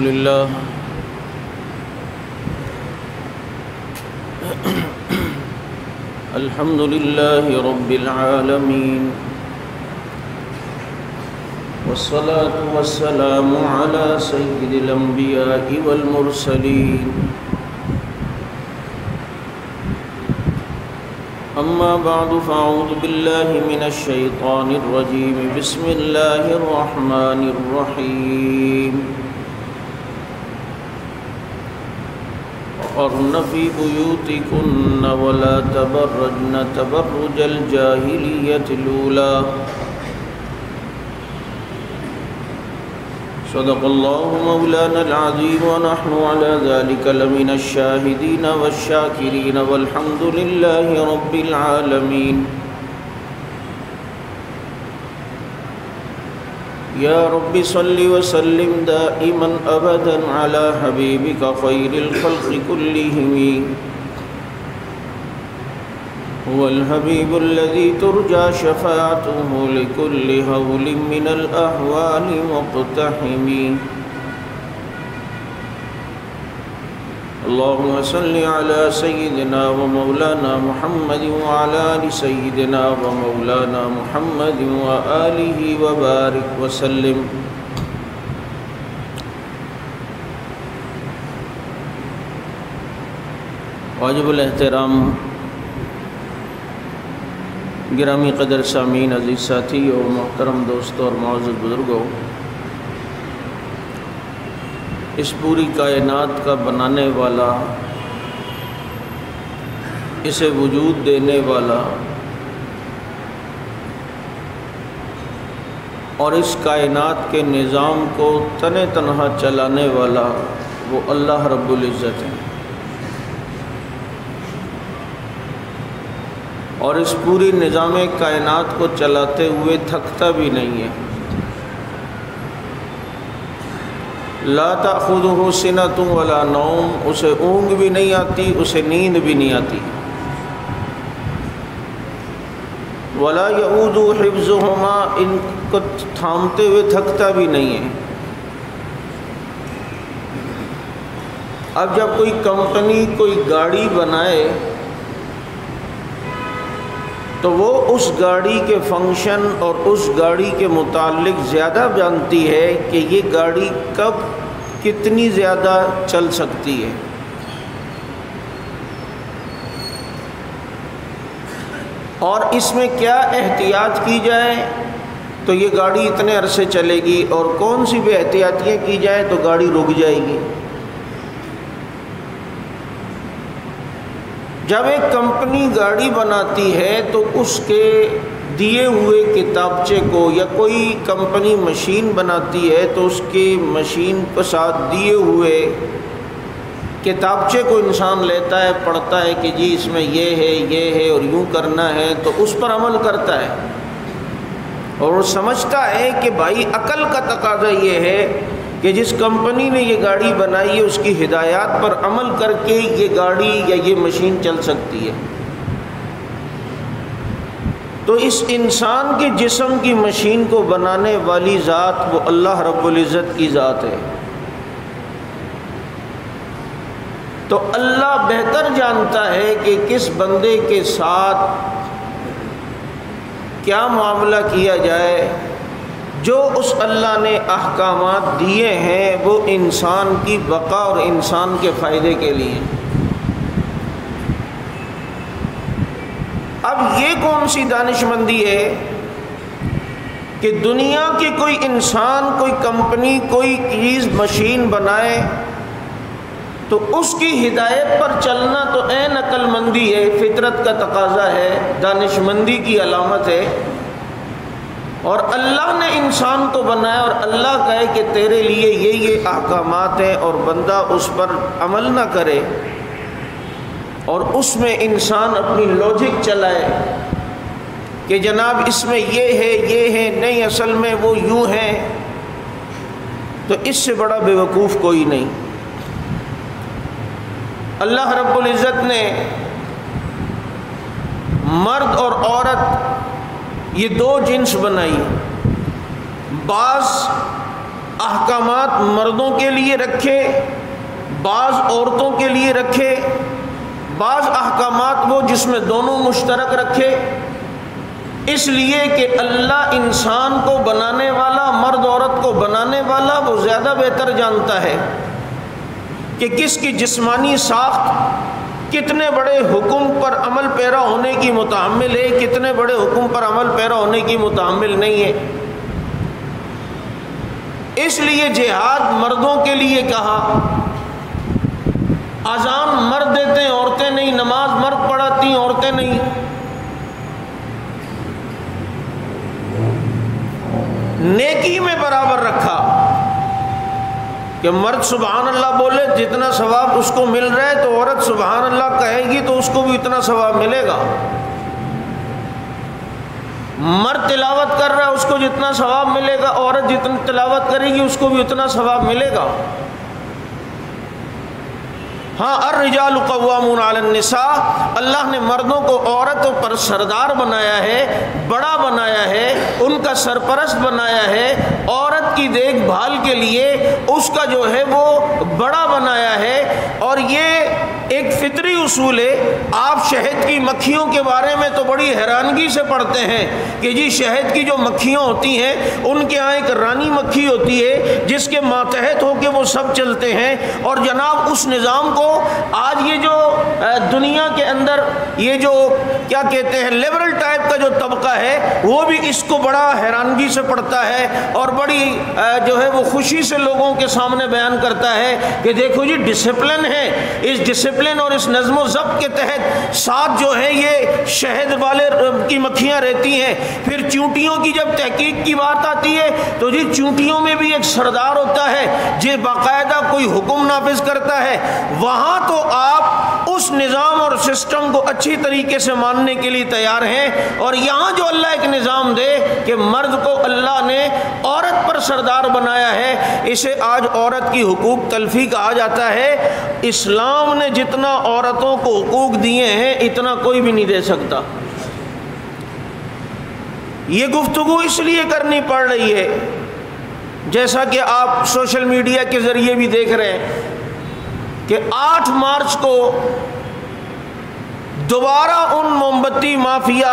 لله الحمد لله رب العالمين والصلاة والسلام على سيد الأنبياء والمرسلين أما بعد فأعوذ بالله من الشيطان الرجيم بسم الله الرحمن الرحيم وقرن في بيوتكن ولا تبرجن تبرج الجاهلية الأولى صدق الله مولانا العظيم ونحن على ذلك لمن الشاهدين والشاكرين والحمد لله رب العالمين يا رب صل وسلم دائما أبدا على حبيبك خير الخلق كلهم هو الحبيب الذي ترجى شفاعته لكل هول من الأهوال مقتحم اللهم صل على سيدنا ومولانا محمد وعلى آل سيدنا ومولانا محمد وآله وبارك وسلم واجب الاحترام گرامی قدر سامعین، عزیز ساتھی اور محترم دوستوں اور معزز بزرگوں، اس پوری کائنات کا بنانے والا، اسے وجود دینے والا اور اس کائنات کے نظام کو تن تنہا چلانے والا وہ اللہ رب العزت ہے، اور اس پوری نظام کائنات کو چلاتے ہوئے تھکتا بھی نہیں ہے۔ لا تأخذہ سنۃ ولا نوم، اسے اونگ بھی نہیں آتی، اسے نیند بھی نہیں آتی۔ ولا یعود حفظہما، ان کو تھامتے ہوئے تھکتا بھی نہیں ہے۔ اب جب کوئی کمپنی کوئی گاڑی بنائے تو وہ اس گاڑی کے فنکشن اور اس گاڑی کے متعلق زیادہ جانتی ہے کہ یہ گاڑی کب کتنی زیادہ چل سکتی ہے۔ اور اس میں کیا احتیاط کی جائے تو یہ گاڑی اتنے عرصے چلے گی، اور کون سی بھی احتیاطیاں کی جائے تو گاڑی رک جائے گی۔ جب ایک کمپنی گاڑی بناتی ہے تو اس کے دیے ہوئے کتابچے کو، یا کوئی کمپنی مشین بناتی ہے تو اس کی مشین کے ساتھ دیے ہوئے کتابچے کو انسان لیتا ہے، پڑھتا ہے کہ جی اس میں یہ ہے اور یوں کرنا ہے، تو اس پر عمل کرتا ہے، اور وہ سمجھتا ہے کہ بھائی عقل کا تقاضا یہ ہے کہ جس کمپنی نے یہ گاڑی بنائی ہے اس کی ہدایات پر عمل کر کے یہ گاڑی یا یہ مشین چل سکتی ہے۔ تو اس انسان کے جسم کی مشین کو بنانے والی ذات وہ اللہ رب العزت کی ذات ہے۔ تو اللہ بہتر جانتا ہے کہ کس بندے کے ساتھ کیا معاملہ کیا جائے۔ جو اس اللہ نے احکامات دیے ہیں وہ انسان کی بقا اور انسان کے فائدے کے لیے۔ اب یہ کون سی دانش مندی ہے کہ دنیا کی کوئی انسان، کوئی کمپنی، کوئی چیز مشین بنائے تو اس کی ہدایت پر چلنا تو عین عقل مندی ہے، فطرت کا تقاضا ہے، دانش مندی کی علامت ہے۔ اور اللہ نے انسان کو بنایا اور اللہ کہے کہ تیرے لیے یہ احکامات ہیں اور بندہ اس پر عمل نہ کرے، اور اس میں انسان اپنی لوجک چلائے کہ جناب اس میں یہ ہے نہیں، اصل میں وہ یوں ہے، تو اس سے بڑا بیوقوف کوئی نہیں۔ اللہ رب العزت نے مرد اور عورت یہ دو جنس بنائی۔ بعض احکامات مردوں کے لیے رکھے، بعض عورتوں کے لیے رکھے، بعض احکامات وہ جس میں دونوں مشترک رکھے، اس لیے کہ اللہ انسان کو بنانے والا، مرد عورت کو بنانے والا وہ زیادہ بہتر جانتا ہے کہ کس کی جسمانی ساخت کتنے بڑے حکم پر عمل پیرا ہونے کی متحمل ہے، کتنے بڑے حکم پر عمل پیرا ہونے کی متحمل نہیں ہے۔ اس لیے جہاد مردوں کے لیے کہا، اذان مرد دیتے ہیں عورتیں نہیں، نماز مرد پڑھاتی ہیں عورتیں نہیں۔ نیکی میں برابر رکھا کہ مرد سبحان اللہ بولے جتنا ثواب اس کو مل رہا ہے تو عورت سبحان اللہ کہے گی تو اس کو بھی اتنا ثواب ملے گا۔ مرد تلاوت کر رہا ہے اس کو جتنا ثواب ملے گا، عورت جتنی تلاوت کرے گی اس کو بھی اتنا ثواب ملے گا۔ ہاں الرجال قوامون علی النساء، اللہ نے مردوں کو عورتوں پر سردار بنایا ہے، بڑا بنایا ہے، ان کا سرپرست بنایا ہے، عورت کی دیکھ بھال کے لیے اس کا جو ہے وہ بڑا بنایا ہے۔ اور یہ ایک فطری اصول ہے۔ آپ شہد کی مکھیوں کے بارے میں تو بڑی حیرانگی سے پڑھتے ہیں کہ جی شہد کی جو مکھیاں ہوتی ہیں ان کے یہاں ایک رانی مکھی ہوتی ہے جس کے ماتحت ہو کے وہ سب چلتے ہیں، اور جناب اس نظام کو آج یہ جو دنیا کے اندر یہ جو کیا کہتے ہیں لبرل ٹائپ کا جو طبقہ ہے وہ بھی اس کو بڑا حیرانگی سے پڑھتا ہے اور بڑی جو ہے وہ خوشی سے لوگوں کے سامنے بیان کرتا ہے کہ دیکھو جی ڈسپلن ہے، اس ڈسپلن اور اس نظم و ضبط کے تحت ساتھ جو ہے یہ شہد والے کی مکھیاں رہتی ہیں۔ پھر چونٹیوں کی جب تحقیق کی بات آتی ہے تو جی چونٹیوں میں بھی ایک سردار ہوتا ہے جو باقاعدہ کوئی حکم نافذ کرتا ہے۔ وہاں تو آپ اس نظام اور سسٹم کو اچھی طریقے سے ماننے کے لیے تیار ہیں، اور یہاں جو اللہ ایک نظام دے کہ مرد کو اللہ نے عورت پر سردار بنایا ہے، اسے آج عورت کی حقوق تلفی کہا جاتا ہے۔ اسلام نے جتنا عورتوں کو حقوق دیے ہیں اتنا کوئی بھی نہیں دے سکتا۔ یہ گفتگو اس لیے کرنی پڑ رہی ہے، جیسا کہ آپ سوشل میڈیا کے ذریعے بھی دیکھ رہے ہیں کہ 8 مارچ کو دوبارہ ان موم بتی مافیا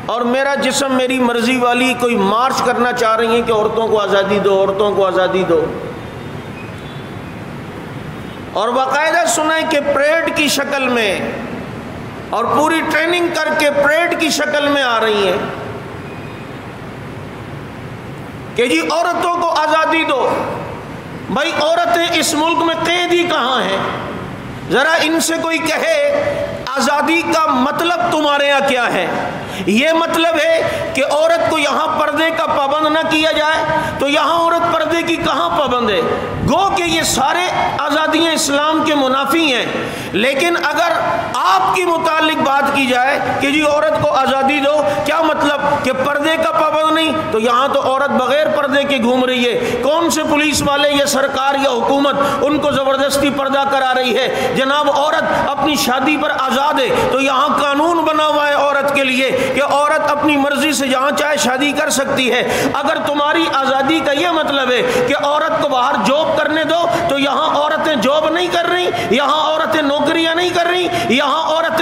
اور میرا جسم میری مرضی والی کوئی مارچ کرنا چاہ رہی ہیں کہ عورتوں کو آزادی دو، عورتوں کو آزادی دو، اور باقاعدہ سنیں کہ پریڈ کی شکل میں اور پوری ٹریننگ کر کے پریڈ کی شکل میں آ رہی ہیں کہ جی عورتوں کو آزادی دو۔ بھائی عورتیں اس ملک میں قید ہی کہاں ہیں؟ ذرا ان سے کوئی کہے آزادی کا مطلب تمہارے یہاں کیا ہے؟ یہ مطلب ہے کہ عورت کو یہاں پردے کا پابند نہ کیا جائے، تو یہاں عورت پردے کی کہاں پابند ہے؟ گو کہ یہ سارے آزادیاں اسلام کے منافی ہیں۔ لیکن اگر آپ کی متعلق بات کی جائے کہ جی عورت کو آزادی دو، کیا مطلب کہ پردے کا پابند نہیں؟ تو یہاں تو عورت بغیر پردے کے گھوم رہی ہے۔ کون سے پولیس والے یا سرکار یا حکومت ان کو زبردستی پردہ کرا رہی ہے؟ جناب عورت اپنی شادی پر آزاد ہے، تو یہاں قانون بنا ہوا ہے عورت کے لیے کہ عورت اپنی مرضی سے جہاں چاہے شادی کر سکتی ہے۔ اگر تمہاری آزادی کا یہ مطلب ہے کہ عورت کو باہر جاب کرنے دو، تو یہاں عورتیں جاب نہیں کر رہی، یہاں عورتیں نوکریاں نہیں کر رہی، یہاں عورتیں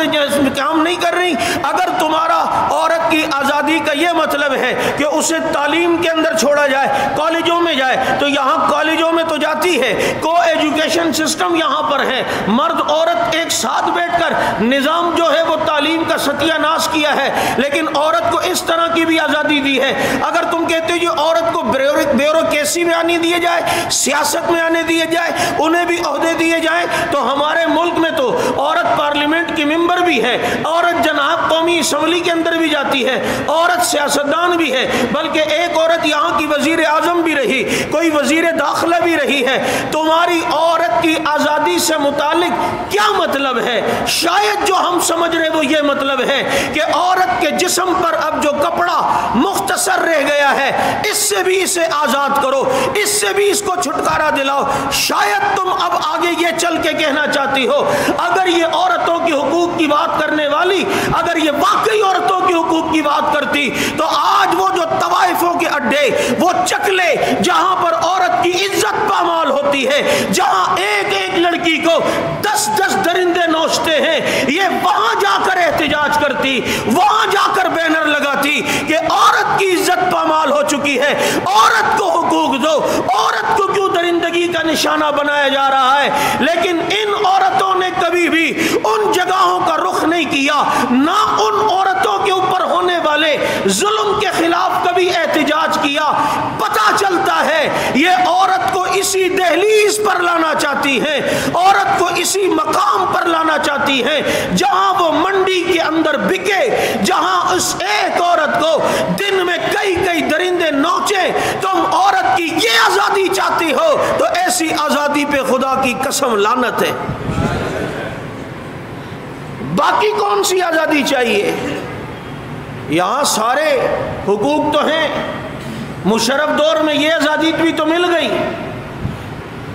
کام نہیں کر رہی۔ اگر تمہارا عورت کی آزادی کا یہ مطلب ہے کہ اسے تعلیم کے اندر چھوڑا جائے، کالجوں میں جائے، تو یہاں کالجوں میں تو جاتی ہے، کو ایجوکیشن سسٹم یہاں پر ہے، مرد عورت ایک ساتھ بیٹھ کر نظام جو ہے وہ تعلیم کا ستیہ ناش کیا ہے، لیکن عورت کو اس طرح کی بھی آزادی دی ہے۔ اگر تم کہتے ہو جو عورت کو بیوروکریسی میں آنے دیے جائے، سیاست میں آنے دیے جائے، انہیں بھی عہدے دیے جائیں، تو ہمارے ملک میں تو عورت پارلیمنٹ کی ممبر بھی ہے، عورت جناب قومی اسمبلی کے اندر بھی جاتی ہے، عورت سیاستدان بھی ہے، بلکہ ایک عورت یہاں کی وزیر اعظم بھی رہی، کوئی وزیر داخلہ بھی رہی ہے۔ تمہاری عورت کی آزادی سے متعلق کیا مطلب ہے؟ شاید جو ہم سمجھ رہے وہ یہ مطلب ہے کہ عورت کے جسم پر اب جو کپڑا مختصر رہ گیا ہے اس سے بھی اسے آزاد کرو، اس سے بھی اس کو چھٹکارا دلاؤ۔ شاید تم اب آگے یہ چل کے کہنا چاہتی ہو اگر یہ عورتوں کے حقوق کی بات کرنے والی، اگر یہ واقعی عورتوں کے حقوق کی بات کرتی تو آج وہ جو طوائفوں کے اڈے، وہ چکلے جہاں پر عورت کی عزت پامال ہوتی ہے، جہاں ایک ایک لڑکی کو 10 درندے نوچتے ہیں، یہ وہاں جا کر احتجاج کرتی، وہاں جا کر بینر لگاتی کہ عورت کی عزت پامال ہو چکی ہے، عورت کو حقوق دو، عورت کو کیوں درندگی کا نشانہ بنایا جا رہا ہے۔ لیکن ان عورتوں نے کبھی بھی ان جگہوں کا رخ نہیں کیا، نہ ان عورتوں کے اوپر ہونے والے ظلم کے خلاف کبھی احتجاج کیا۔ پتہ چلتا ہے یہ عورت کو اسی دہلیز پر لانا چاہتی ہیں، عورت کو اسی مقام پر لانا چاہتی ہیں جہاں وہ منڈی کے اندر بکے، جہاں اس ایک عورت کو دن میں کئی درندے نوچے۔ تم عورت کی یہ آزادی چاہتی ہو تو ایسی آزادی پہ خدا کی قسم لعنت ہے۔ باقی کون سی آزادی چاہیے؟ یہاں سارے حقوق تو ہیں، مشرف دور میں یہ آزادی بھی تو مل گئی۔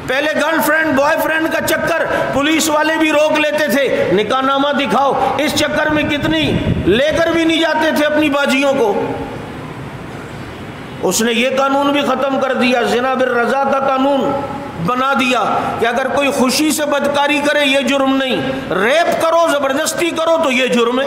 پہلے گرل فرینڈ بوائے فرینڈ کا چکر پولیس والے بھی روک لیتے تھے، نکاح نامہ دکھاؤ، اس چکر میں کتنی لے کر بھی نہیں جاتے تھے اپنی باجیوں کو۔ اس نے یہ قانون بھی ختم کر دیا، زنا بالرضا کا قانون بنا دیا کہ اگر کوئی خوشی سے بدکاری کرے یہ جرم نہیں، ریپ کرو زبردستی کرو تو یہ جرم ہے۔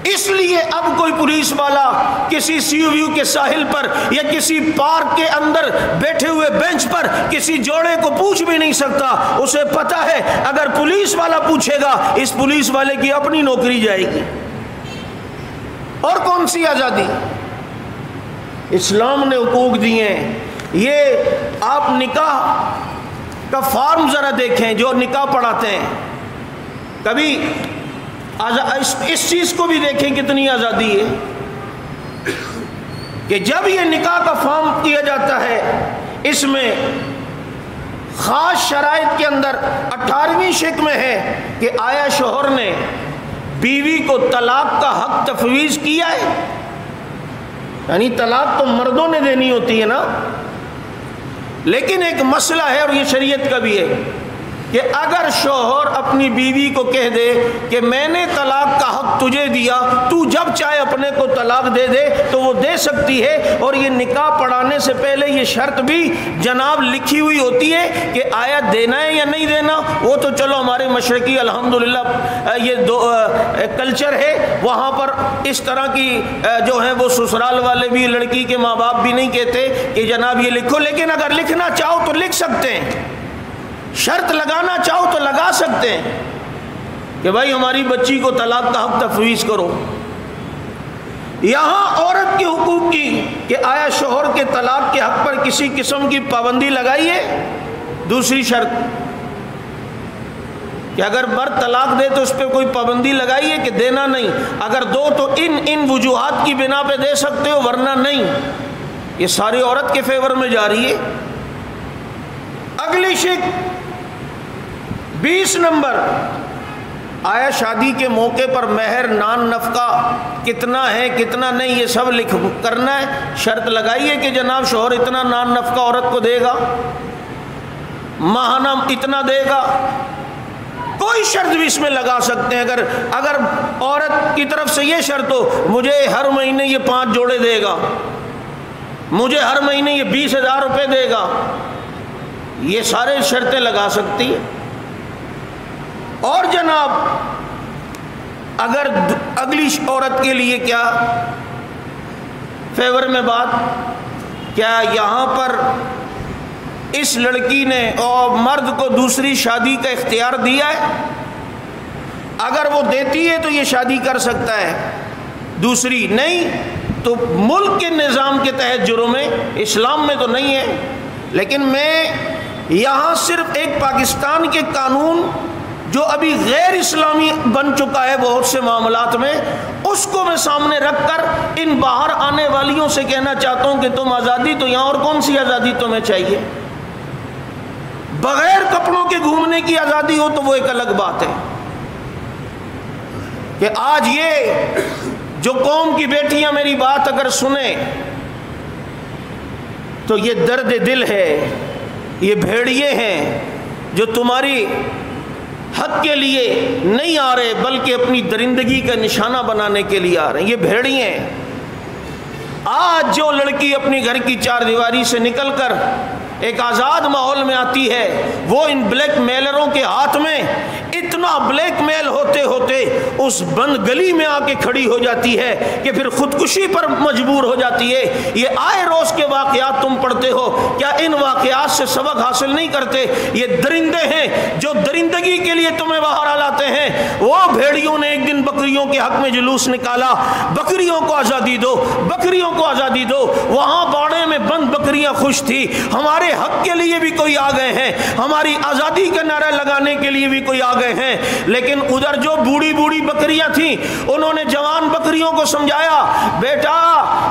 اس لیے اب کوئی پولیس والا کسی سی یو ویو کے ساحل پر یا کسی پارک کے اندر بیٹھے ہوئے بینچ پر کسی جوڑے کو پوچھ بھی نہیں سکتا، اسے پتا ہے اگر پولیس والا پوچھے گا اس پولیس والے کی اپنی نوکری جائے گی۔ اور کون سی آزادی؟ اسلام نے حقوق دیے ہیں۔ یہ آپ نکاح کا فارم ذرا دیکھیں جو نکاح پڑھاتے ہیں، کبھی اس چیز کو بھی دیکھیں کتنی آزادی ہے کہ جب یہ نکاح کا فارم کیا جاتا ہے اس میں خاص شرائط کے اندر 18ویں شق میں ہے کہ آیا شوہر نے بیوی کو طلاق کا حق تفویض کیا ہے؟ یعنی طلاق تو مردوں نے دینی ہوتی ہے نا، لیکن ایک مسئلہ ہے اور یہ شریعت کا بھی ہے کہ اگر شوہر اپنی بیوی کو کہہ دے کہ میں نے طلاق کا حق تجھے دیا، تو جب چاہے اپنے کو طلاق دے دے تو وہ دے سکتی ہے۔ اور یہ نکاح پڑھانے سے پہلے یہ شرط بھی جناب لکھی ہوئی ہوتی ہے کہ آیا دینا ہے یا نہیں دینا۔ وہ تو چلو ہمارے مشرقی الحمدللہ یہ کلچر ہے، وہاں پر اس طرح کی جو ہیں وہ سسرال والے بھی لڑکی کے ماں باپ بھی نہیں کہتے کہ جناب یہ لکھو، لیکن اگر لکھنا چاہو تو لکھ سکتے ہیں، شرط لگانا چاہو تو لگا سکتے ہیں کہ بھائی ہماری بچی کو طلاق کا حق تفویض کرو۔ یہاں عورت کے حقوق کی کہ آیا شوہر کے طلاق کے حق پر کسی قسم کی پابندی لگائی ہے؟ دوسری شرط کہ اگر مرد طلاق دے تو اس پہ کوئی پابندی لگائی ہے کہ دینا نہیں، اگر دو تو ان وجوہات کی بنا پہ دے سکتے ہو ورنہ نہیں۔ یہ ساری عورت کے فیور میں جا رہی ہے۔ اگلی شق 20 نمبر، آیا شادی کے موقع پر مہر نان نفقہ کتنا ہے کتنا نہیں یہ سب لکھ کرنا ہے، شرط لگائی ہے کہ جناب شوہر اتنا نان نفقہ عورت کو دے گا، ماہانہ اتنا دے گا، کوئی شرط بھی اس میں لگا سکتے ہیں۔ اگر عورت کی طرف سے یہ شرط ہو مجھے ہر مہینے یہ 5 جوڑے دے گا، مجھے ہر مہینے یہ 20,000 روپے دے گا، یہ سارے شرطیں لگا سکتی ہے۔ اور جناب اگر اگلی عورت کے لیے کیا فیور میں بات، کیا یہاں پر اس لڑکی نے اور مرد کو دوسری شادی کا اختیار دیا ہے؟ اگر وہ دیتی ہے تو یہ شادی کر سکتا ہے، دوسری نہیں تو ملک کے نظام کے تحت جرم ہے، اسلام میں تو نہیں ہے۔ لیکن میں یہاں صرف ایک پاکستان کے قانون جو ابھی غیر اسلامی بن چکا ہے بہت سے معاملات میں، اس کو میں سامنے رکھ کر ان باہر آنے والیوں سے کہنا چاہتا ہوں کہ تم آزادی تو یہاں اور کون سی آزادی تمہیں چاہیے؟ بغیر کپڑوں کے گھومنے کی آزادی ہو تو وہ ایک الگ بات ہے کہ آج یہ جو قوم کی بیٹیاں میری بات اگر سنیں تو یہ درد دل ہے، یہ بھیڑیے ہیں جو تمہاری حق کے لیے نہیں آ رہے بلکہ اپنی درندگی کا نشانہ بنانے کے لیے آ رہے ہیں. یہ بھیڑیے ہیں. آج جو لڑکی اپنی گھر کی چار دیواری سے نکل کر ایک آزاد ماحول میں آتی ہے وہ ان بلیک میلروں کے ہاتھ میں اتنا بلیک میل ہوتے ہوتے اس بند گلی میں آ کے کھڑی ہو جاتی ہے کہ پھر خودکشی پر مجبور ہو جاتی ہے. یہ آئے روز کے واقعات تم پڑھتے ہو, کیا ان واقعات سے سبق حاصل نہیں کرتے؟ یہ درندے ہیں جو درندگی کے لیے تمہیں باہر لاتے ہیں. وہ بھیڑیوں نے ایک دن بکریوں کے حق میں جلوس نکالا, بکریوں کو آزادی دو, بکریوں کو آزادی دو. وہاں باڑے میں بند بکریاں خوش تھی, ہمارے حق کے لیے بھی کوئی آ گئے ہیں, ہماری آزادی کا نعرہ لگانے کے لیے بھی کوئی آ گئے ہیں. لیکن ادھر جو بوڑھی بوڑھی بکریاں تھیں انہوں نے جوان بکریوں کو سمجھایا, بیٹا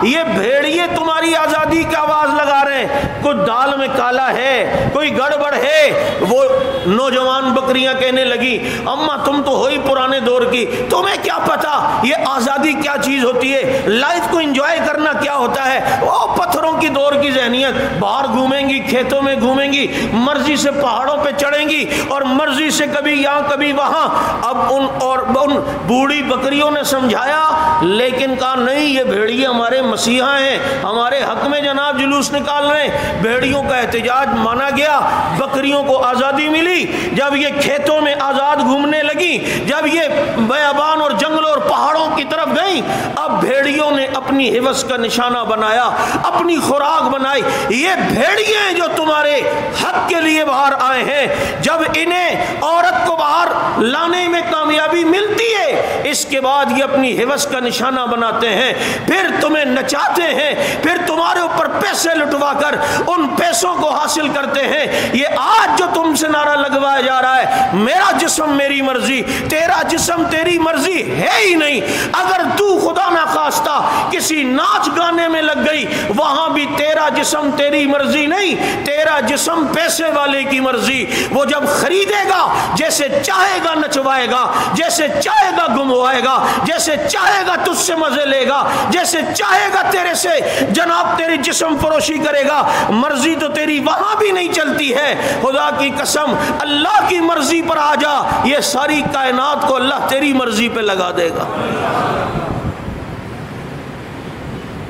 یہ بھیڑیے تمہاری آزادی کی آواز لگا رہے ہیں, کچھ دال میں کالا ہے, کوئی گڑبڑ ہے. وہ نوجوان بکریاں کہنے لگی, اماں تم تو ہو ہی پرانے دور کی, تمہیں کیا پتا یہ آزادی کیا چیز ہوتی ہے, لائف کو انجوائے کرنا کیا ہوتا ہے. وہ پتھروں کی دور کی ذہنیت, باہر گھومیں گی, کھیتوں میں گھومیں گی, مرضی سے پہاڑوں پہ چڑھیں گی اور مرضی سے کبھی یہاں کبھی وہاں. اب ان بوڑھی بکریوں نے سمجھایا لیکن کہا نہیں, یہ بھیڑیے ہمارے مسیحا ہیں, ہمارے حق میں جناب جلوس نکال رہے ہیں. بھیڑیوں کا احتجاج مانا گیا, بکریوں کو آزادی ملی. جب یہ کھیتوں میں آزاد گھومنے لگی, جب یہ بیابان اور جنگلوں اور پہاڑوں کی طرف گئیں, اب بھیڑیوں نے اپنی حوث کا نشانہ بنایا, اپنی خوراک بنائی. یہ بھیڑیے ہیں جو تمہارے حق کے لیے باہر آئے ہیں. جب انہیں عورت کو باہر لانے میں کامیابی ملتی ہے, اس کے بعد یہ اپنی حوث کا نشانہ بناتے ہیں, پھر تمہیں نچاتے ہیں, پھر تمہارے اوپر پیسے لٹوا کر ان پیسوں کو حاصل کرتے ہیں. یہ آج جو تم سے نعرہ لگوایا جا رہا ہے, میرا جسم میری مرضی, تیرا جسم تیری مرضی ہے ہی نہیں. اگر تو خدا نہ خواستہ کسی ناچ گانے میں لگ گئی, وہاں بھی تیرا جسم تیری مرضی نہیں, تیرا جسم پیسے والے کی مرضی. وہ جب خریدے گا جیسے چاہے گا نچوائے گا, جیسے چاہے گا گموائے گا, جیسے چاہے گا تجھ سے مزے لے گا, جیسے چاہے گا تیرے سے جناب تیری جسم فروشی کرے گا. مرضی تو تیری وہاں بھی نہیں چلتی ہے. خدا کی قسم اللہ کی مرضی پر آ جا, یہ ساری کائنات کو اللہ تیری مرضی پہ لگا دے گا.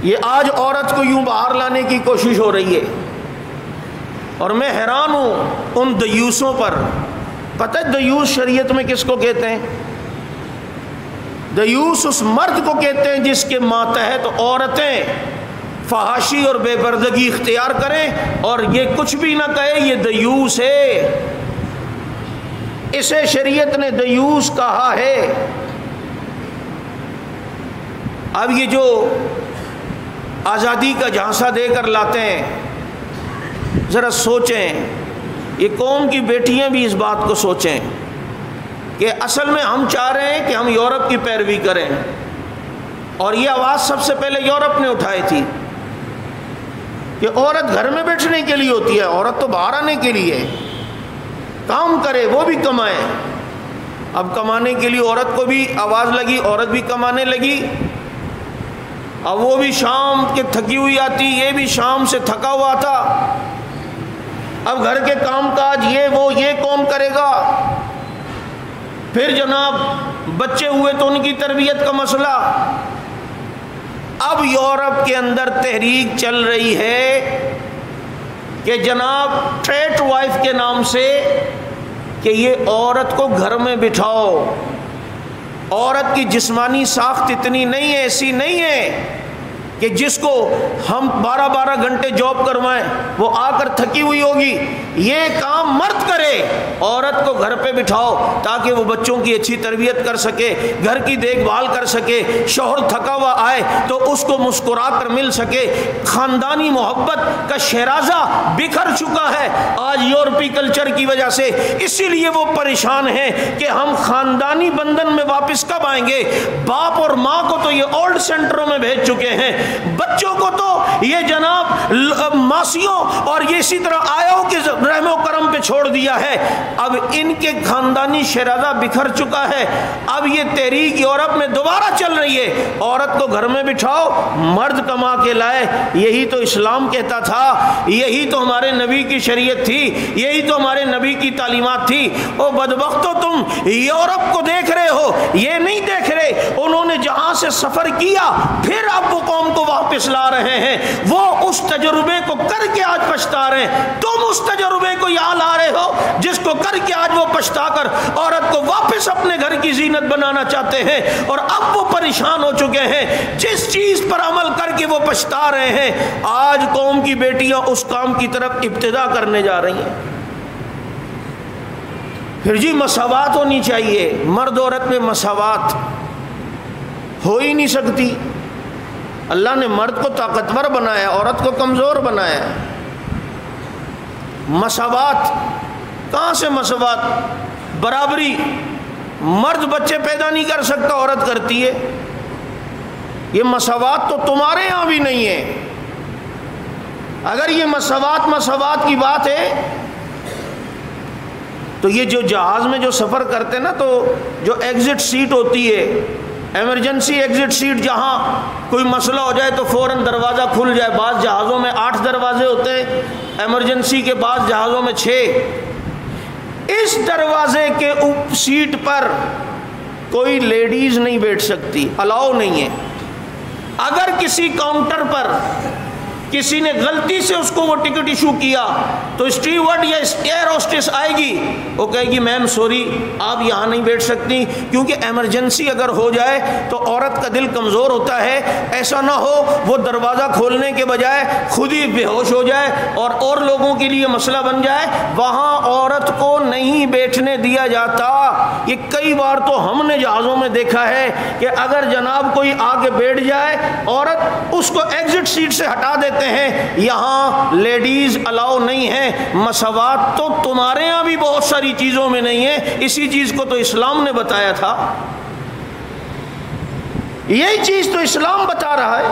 یہ آج عورت کو یوں باہر لانے کی کوشش ہو رہی ہے اور میں حیران ہوں ان دیوسوں پر. پتہ ہے دیوس شریعت میں کس کو کہتے ہیں؟ دیوس اس مرد کو کہتے ہیں جس کے ماتحت عورتیں فحاشی اور بے پردگی اختیار کریں اور یہ کچھ بھی نہ کہے, یہ دیوس ہے. اسے شریعت نے دیوس کہا ہے. اب یہ جو آزادی کا جھانسا دے کر لاتے ہیں, ذرا سوچیں, یہ قوم کی بیٹیاں بھی اس بات کو سوچیں کہ اصل میں ہم چاہ رہے ہیں کہ ہم یورپ کی پیروی کریں, اور یہ آواز سب سے پہلے یورپ نے اٹھائی تھی کہ عورت گھر میں بیٹھنے کے لیے ہوتی ہے, عورت تو باہر آنے کے لیے, کام کرے وہ بھی کمائے. اب کمانے کے لیے عورت کو بھی آواز لگی, عورت بھی کمانے لگی. اب وہ بھی شام کے تھکی ہوئی آتی, یہ بھی شام سے تھکا ہوا تھا. اب گھر کے کام کاج یہ وہ یہ کون کرے گا؟ پھر جناب بچے ہوئے تو ان کی تربیت کا مسئلہ. اب یورپ کے اندر تحریک چل رہی ہے کہ جناب ٹریٹ وائف کے نام سے کہ یہ عورت کو گھر میں بٹھاؤ. عورت کی جسمانی ساخت اتنی نہیں ہے, ایسی نہیں ہے کہ جس کو ہم 12-12 گھنٹے جاب کروائیں, وہ آ کر تھکی ہوئی ہوگی. یہ کام مرد کرے, عورت کو گھر پہ بٹھاؤ تاکہ وہ بچوں کی اچھی تربیت کر سکے, گھر کی دیکھ بھال کر سکے. شوہر تھکا ہوا آئے تو اس کو مسکرا کر مل سکے. خاندانی محبت کا شیرازہ بکھر چکا ہے آج یورپی کلچر کی وجہ سے. اسی لیے وہ پریشان ہیں کہ ہم خاندانی بندھن میں واپس کب آئیں گے. باپ اور ماں کو تو یہ اولڈ سینٹروں میں بھیج چکے ہیں, بچوں کو تو یہ جناب ماسیوں اور یہ اسی طرح آیاؤں کے رحم و کرم پہ چھوڑ دیا ہے. اب ان کے خاندانی شیرازہ بکھر چکا ہے. اب یہ تحریک یورپ میں دوبارہ چل رہی ہے. عورت کو گھر میں بٹھاؤ, مرد کما کے لائے. یہی تو اسلام کہتا تھا, یہی تو ہمارے نبی کی شریعت تھی, یہی تو ہمارے نبی کی تعلیمات تھی. او بدبختو, تم یورپ کو دیکھ رہے ہو, یہ نہیں دیکھ رہے انہوں نے جہاں سے سفر کیا پھر اب وہ قوم کو واپس لا رہے ہیں. وہ اس تجربے کو کر کے آج پچھتا رہے ہیں. تم اس تجربے کو یہاں لا رہے ہو جس کو کر کے آج وہ پچھتا کر عورت کو واپس اپنے گھر کی زینت بنانا چاہتے ہیں. اور اب وہ پریشان ہو چکے ہیں, جس چیز پر عمل کر کے وہ پچھتا رہے ہیں آج قوم کی بیٹیاں اس کام کی طرف ابتدا کرنے جا رہی ہیں. پھر جی مساوات ہونی چاہیے, مرد عورت میں مساوات ہو ہی نہیں سکتی. اللہ نے مرد کو طاقتور بنایا, عورت کو کمزور بنایا. مساوات کہاں سے مساوات؟ برابری. مرد بچے پیدا نہیں کر سکتا, عورت کرتی ہے. یہ مساوات تو تمہارے یہاں بھی نہیں ہے. اگر یہ مساوات کی بات ہے تو یہ جو جہاز میں جو سفر کرتے نا, تو جو ایگزٹ سیٹ ہوتی ہے, ایمرجنسی ایگزٹ سیٹ, جہاں کوئی مسئلہ ہو جائے تو فوراً دروازہ کھل جائے. بعض جہازوں میں 8 دروازے ہوتے ہیں, ایمرجنسی کے بعض جہازوں میں 6. اس دروازے کے سیٹ پر کوئی لیڈیز نہیں بیٹھ سکتی, الاؤ نہیں ہے. اگر کسی کاؤنٹر پر کسی نے غلطی سے اس کو وہ ٹکٹ ایشو کیا تو اسٹیورڈ یا ایئر ہوسٹس آئے گی, وہ کہے گی میم سوری آپ یہاں نہیں بیٹھ سکتی, کیونکہ ایمرجنسی اگر ہو جائے تو عورت کا دل کمزور ہوتا ہے. ایسا نہ ہو وہ دروازہ کھولنے کے بجائے خود ہی بے ہوش ہو جائے اور لوگوں کے لیے مسئلہ بن جائے. وہاں عورت کو نہیں بیٹھنے دیا جاتا. یہ کئی بار تو ہم نے جہازوں میں دیکھا ہے کہ اگر جناب کوئی آ کے بیٹھ جائے, عورت اس کو ایگزٹ سیٹ سے ہٹا دیتے ہیں. یہاں لیڈیز الاؤ نہیں ہے. مساوات تو تمہارے یہاں بھی بہت ساری چیزوں میں نہیں ہے. اسی چیز کو تو اسلام نے بتایا تھا. یہی چیز تو اسلام بتا رہا ہے.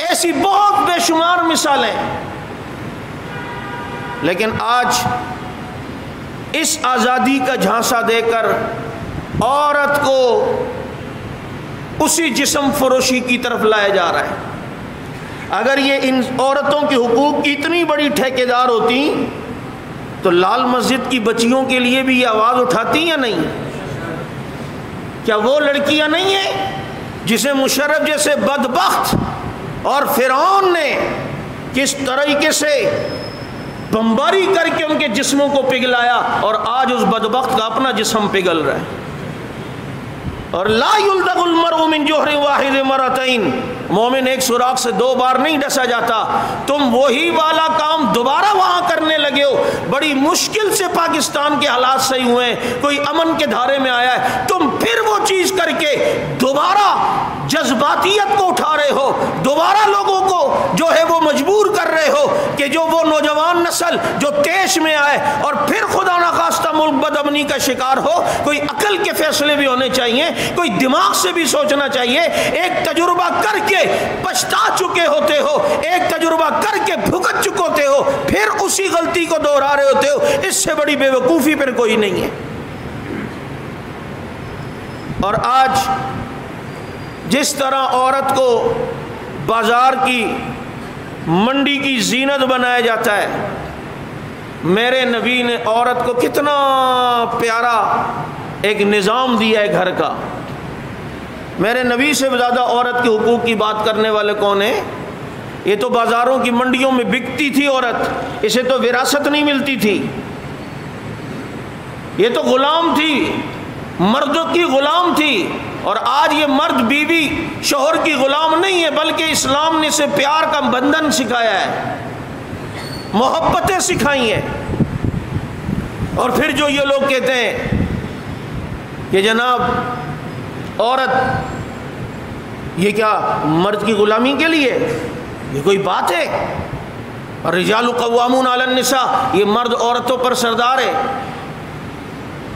ایسی بہت بے شمار مثالیں. لیکن آج اس آزادی کا جھانسا دے کر عورت کو اسی جسم فروشی کی طرف لایا جا رہا ہے. اگر یہ ان عورتوں کے حقوق کی اتنی بڑی ٹھیکیدار ہوتی تو لال مسجد کی بچیوں کے لیے بھی یہ آواز اٹھاتی یا نہیں؟ کیا وہ لڑکیاں نہیں ہیں جسے مشرف جیسے بدبخت اور فرعون نے کس طریقے سے بمباری کر کے ان کے جسموں کو پگھلایا, اور آج اس بدبخت کا اپنا جسم پگھل رہا ہے. اور لا یلدغ المرء من جحر واحد مرتين, مومن ایک سوراخ سے 2 بار نہیں ڈسا جاتا. تم وہی والا کام دوبارہ وہاں کرنے لگے ہو. بڑی مشکل سے پاکستان کے حالات صحیح ہوئے ہیں, کوئی امن کے دھارے میں آیا ہے, تم پھر وہ چیز کر کے دوبارہ جذباتیت کو اٹھا رہے ہو, دوبارہ لوگوں کو جو ہے وہ مجبور کر رہے ہو کہ جو وہ نوجوان نسل جو طیش میں آئے اور پھر خدا نخواستہ ملک بد امنی کا شکار ہو. کوئی عقل کے فیصلے بھی ہونے چاہیے, کوئی دماغ سے بھی سوچنا چاہیے. ایک تجربہ کر کے پچھتا چکے ہوتے ہو, ایک تجربہ کر کے بھگت چکے ہوتے ہو, پھر اسی غلطی کو دوہرا رہے ہوتے ہو. اس سے بڑی بے وقوفی پھر کوئی نہیں ہے. اور آج جس طرح عورت کو بازار کی منڈی کی زینت بنایا جاتا ہے, میرے نبی نے عورت کو کتنا پیارا ایک نظام دیا ہے گھر کا. میرے نبی سے زیادہ عورت کے حقوق کی بات کرنے والے کون ہیں؟ یہ تو بازاروں کی منڈیوں میں بکتی تھی عورت, اسے تو وراثت نہیں ملتی تھی. یہ تو غلام تھی, مردوں کی غلام تھی. اور آج یہ مرد بیوی شوہر کی غلام نہیں ہے, بلکہ اسلام نے اسے پیار کا بندھن سکھایا ہے, محبتیں سکھائی ہیں. اور پھر جو یہ لوگ کہتے ہیں کہ جناب عورت یہ کیا مرد کی غلامی کے لیے, یہ کوئی بات ہے؟ الرجال قوامون علی النساء, یہ مرد عورتوں پر سردار ہے,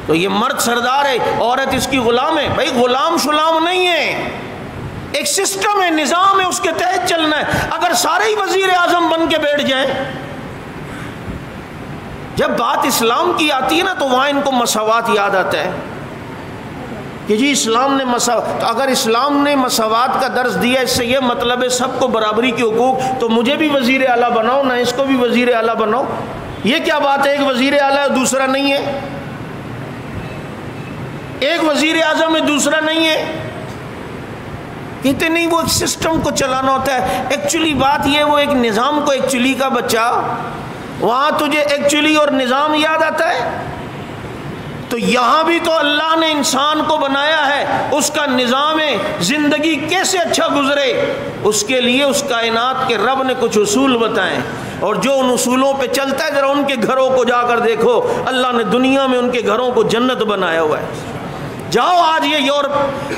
تو یہ مرد سردار ہے, عورت اس کی غلام ہے. بھائی غلام شلام نہیں ہے, ایک سسٹم ہے، نظام ہے، اس کے تحت چلنا ہے۔ اگر سارے ہی وزیر اعظم بن کے بیٹھ جائیں، جب بات اسلام کی آتی ہے نا تو وہاں ان کو مساوات یاد آتا ہے کہ جی اسلام نے مساوات۔ تو اگر اسلام نے مساوات کا درس دیا، اس سے یہ مطلب ہے سب کو برابری کے حقوق، تو مجھے بھی وزیر اعلیٰ بناؤ، نہ اس کو بھی وزیر اعلیٰ بناؤ۔ یہ کیا بات ہے، ایک وزیر اعلیٰ ہے دوسرا نہیں ہے، ایک وزیر اعظم ہے دوسرا نہیں ہے؟ کہتے نہیں، وہ ایک سسٹم کو چلانا ہوتا ہے۔ ایکچولی بات یہ، وہ ایک نظام کو ایکچولی کا بچہ، وہاں تجھے ایکچولی اور نظام یاد آتا ہے؟ تو یہاں بھی تو اللہ نے انسان کو بنایا ہے، اس کا نظام ہے، زندگی کیسے اچھا گزرے، اس کے لیے اس کائنات کے رب نے کچھ اصول بتائیں، اور جو ان اصولوں پہ چلتا ہے، ذرا ان کے گھروں کو جا کر دیکھو، اللہ نے دنیا میں ان کے گھروں کو جنت بنایا ہوا ہے۔ جاؤ، آج یہ